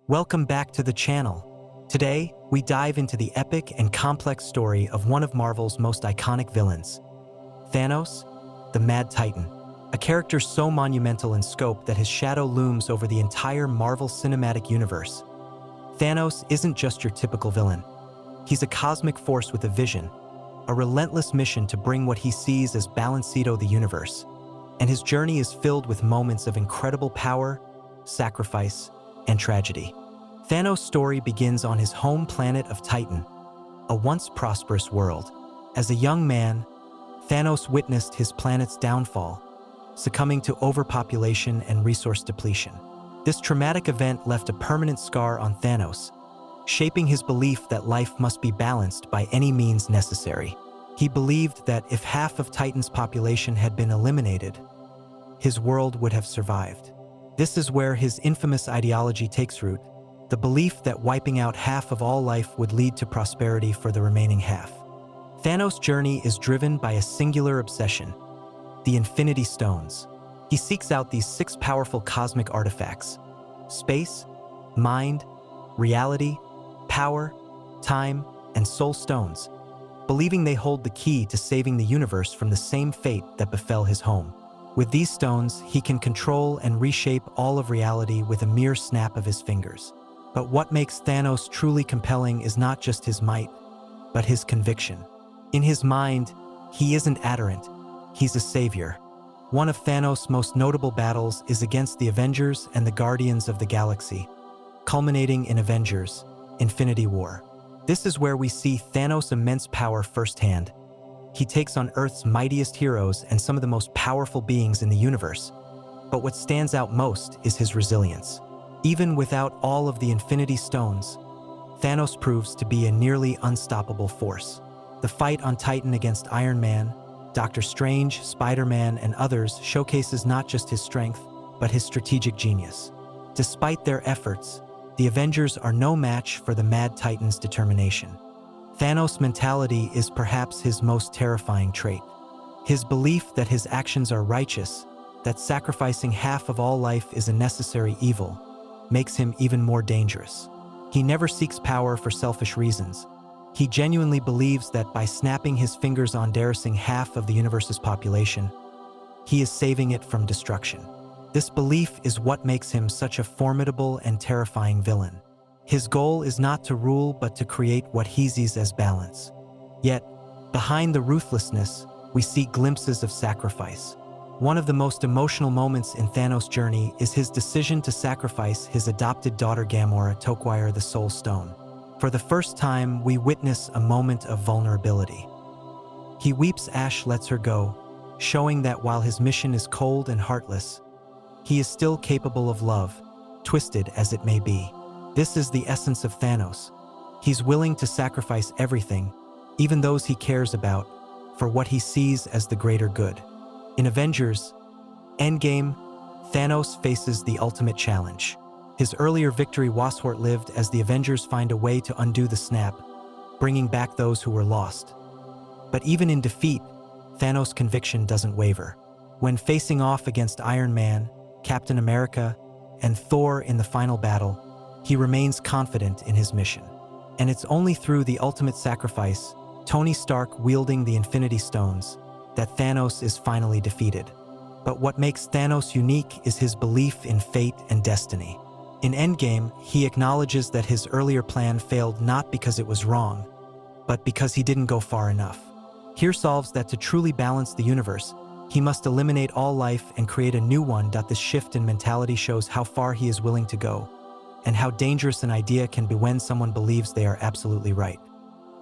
Welcome back to the channel. Today, we dive into the epic and complex story of one of Marvel's most iconic villains, Thanos, the Mad Titan, a character so monumental in scope that his shadow looms over the entire Marvel Cinematic Universe. Thanos isn't just your typical villain. He's a cosmic force with a vision, a relentless mission to bring what he sees as Balancito the universe. And his journey is filled with moments of incredible power, sacrifice, and tragedy. Thanos' story begins on his home planet of Titan, a once prosperous world. As a young man, Thanos witnessed his planet's downfall, succumbing to overpopulation and resource depletion. This traumatic event left a permanent scar on Thanos, shaping his belief that life must be balanced by any means necessary. He believed that if half of Titan's population had been eliminated, his world would have survived. This is where his infamous ideology takes root, the belief that wiping out half of all life would lead to prosperity for the remaining half. Thanos' journey is driven by a singular obsession, the Infinity Stones. He seeks out these 6 powerful cosmic artifacts: space, mind, reality, power, time, and soul stones, believing they hold the key to saving the universe from the same fate that befell his home. With these stones, he can control and reshape all of reality with a mere snap of his fingers. But what makes Thanos truly compelling is not just his might, but his conviction. In his mind, he isn't adherent, he's a savior. One of Thanos' most notable battles is against the Avengers and the Guardians of the Galaxy, culminating in Avengers: Infinity War. This is where we see Thanos' immense power firsthand. He takes on Earth's mightiest heroes and some of the most powerful beings in the universe. But what stands out most is his resilience. Even without all of the Infinity Stones, Thanos proves to be a nearly unstoppable force. The fight on Titan against Iron Man, Doctor Strange, Spider-Man, and others showcases not just his strength, but his strategic genius. Despite their efforts, the Avengers are no match for the Mad Titan's determination. Thanos' mentality is perhaps his most terrifying trait. His belief that his actions are righteous, that sacrificing half of all life is a necessary evil, makes him even more dangerous. He never seeks power for selfish reasons. He genuinely believes that by snapping his fingers on deracing half of the universe's population, he is saving it from destruction. This belief is what makes him such a formidable and terrifying villain. His goal is not to rule, but to create what he sees as balance. Yet, behind the ruthlessness, we see glimpses of sacrifice. One of the most emotional moments in Thanos' journey is his decision to sacrifice his adopted daughter Gamora to acquire the Soul Stone. For the first time, we witness a moment of vulnerability. He weeps as Ash lets her go, showing that while his mission is cold and heartless, he is still capable of love, twisted as it may be. This is the essence of Thanos. He's willing to sacrifice everything, even those he cares about, for what he sees as the greater good. In Avengers: Endgame, Thanos faces the ultimate challenge. His earlier victory was short-lived as the Avengers find a way to undo the snap, bringing back those who were lost. But even in defeat, Thanos' conviction doesn't waver. When facing off against Iron Man, Captain America, and Thor in the final battle, he remains confident in his mission. And it's only through the ultimate sacrifice, Tony Stark wielding the Infinity Stones, that Thanos is finally defeated. But what makes Thanos unique is his belief in fate and destiny. In Endgame, he acknowledges that his earlier plan failed not because it was wrong, but because he didn't go far enough. He resolves that to truly balance the universe, he must eliminate all life and create a new one. This shift in mentality shows how far he is willing to go, and how dangerous an idea can be when someone believes they are absolutely right.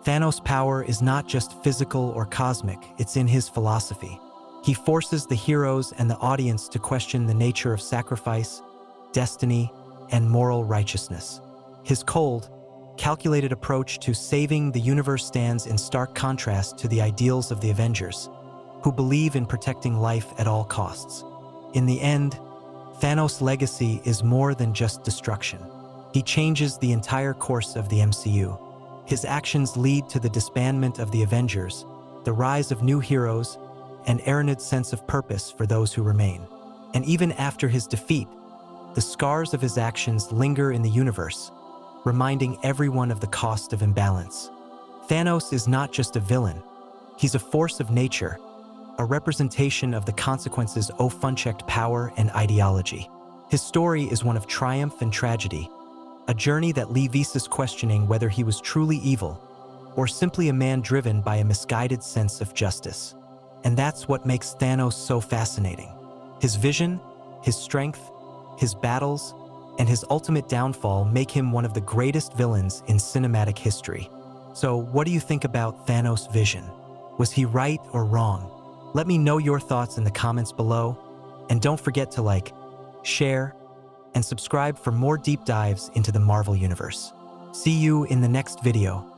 Thanos' power is not just physical or cosmic, it's in his philosophy. He forces the heroes and the audience to question the nature of sacrifice, destiny, and moral righteousness. His cold, calculated approach to saving the universe stands in stark contrast to the ideals of the Avengers, who believe in protecting life at all costs. In the end, Thanos' legacy is more than just destruction. He changes the entire course of the MCU. His actions lead to the disbandment of the Avengers, the rise of new heroes, and Aaronid's sense of purpose for those who remain. And even after his defeat, the scars of his actions linger in the universe, reminding everyone of the cost of imbalance. Thanos is not just a villain, he's a force of nature, a representation of the consequences of unchecked power and ideology. His story is one of triumph and tragedy, a journey that leaves us questioning whether he was truly evil or simply a man driven by a misguided sense of justice. And that's what makes Thanos so fascinating. His vision, his strength, his battles, and his ultimate downfall make him one of the greatest villains in cinematic history. So, what do you think about Thanos' vision? Was he right or wrong? Let me know your thoughts in the comments below, and don't forget to like, share, and subscribe for more deep dives into the Marvel Universe. See you in the next video.